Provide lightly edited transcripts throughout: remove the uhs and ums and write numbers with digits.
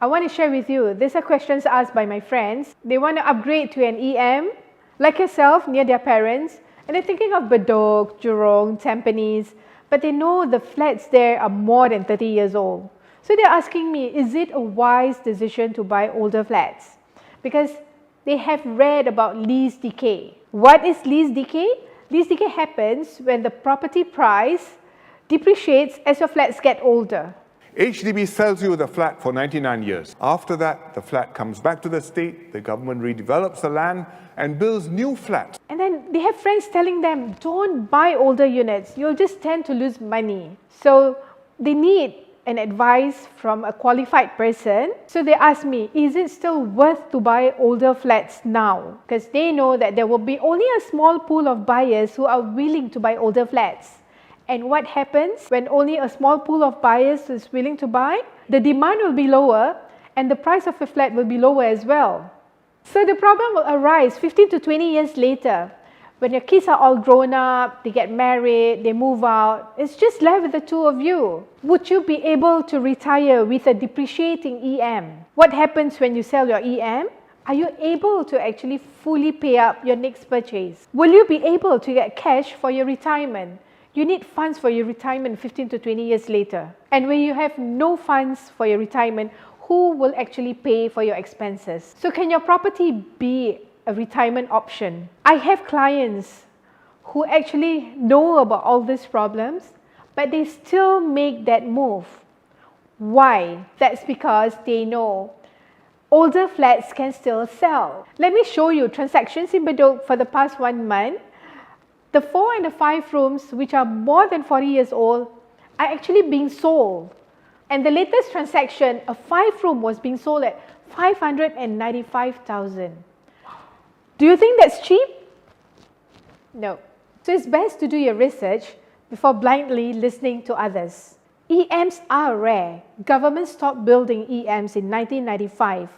I want to share with you, these are questions asked by my friends. They want to upgrade to an EM, like yourself, near their parents, and they're thinking of Bedok, Jurong, Tampines, but they know the flats there are more than 30 years old. So they're asking me, is it a wise decision to buy older flats? Because they have read about lease decay. What is lease decay? Lease decay happens when the property price depreciates as your flats get older. HDB sells you the flat for 99 years. After that, the flat comes back to the state, the government redevelops the land and builds new flats. And then they have friends telling them, don't buy older units, you'll just tend to lose money. So they need an advice from a qualified person. So they ask me, is it still worth to buy older flats now? Because they know that there will be only a small pool of buyers who are willing to buy older flats. And what happens when only a small pool of buyers is willing to buy? The demand will be lower and the price of a flat will be lower as well. So the problem will arise 15 to 20 years later. When your kids are all grown up, they get married, they move out, it's just left with the two of you. Would you be able to retire with a depreciating EM? What happens when you sell your EM? Are you able to actually fully pay up your next purchase? Will you be able to get cash for your retirement? You need funds for your retirement 15 to 20 years later. And when you have no funds for your retirement, who will actually pay for your expenses? So can your property be a retirement option? I have clients who actually know about all these problems, but they still make that move. Why? That's because they know older flats can still sell. Let me show you transactions in Bedok for the past 1 month. The 4 and the 5 rooms, which are more than 40 years old, are actually being sold. And the latest transaction, a 5-room, was being sold at 595,000. Do you think that's cheap? No. So it's best to do your research before blindly listening to others. EMs are rare. Government stopped building EMs in 1995.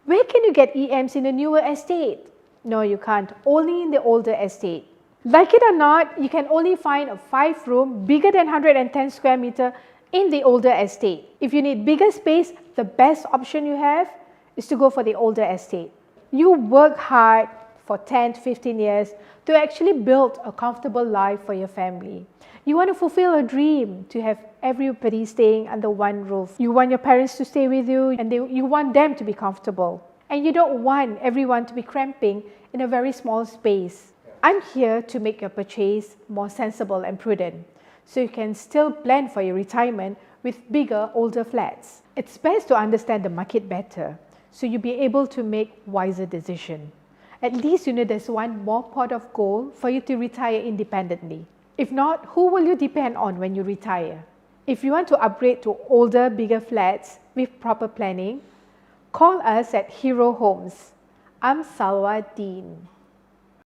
Where can you get EMs in a newer estate? No, you can't. Only in the older estate. Like it or not, you can only find a 5-room bigger than 110 square meter in the older estate. If you need bigger space, the best option you have is to go for the older estate. You work hard for 10 to 15 years to actually build a comfortable life for your family. You want to fulfill a dream to have everybody staying under one roof. You want your parents to stay with you and you want them to be comfortable. And you don't want everyone to be cramping in a very small space. I'm here to make your purchase more sensible and prudent, so you can still plan for your retirement with bigger, older flats. It's best to understand the market better, so you'll be able to make wiser decisions. At least you know there's one more pot of gold for you to retire independently. If not, who will you depend on when you retire? If you want to upgrade to older, bigger flats with proper planning, call us at Hero Homes. I'm Salwa Dean.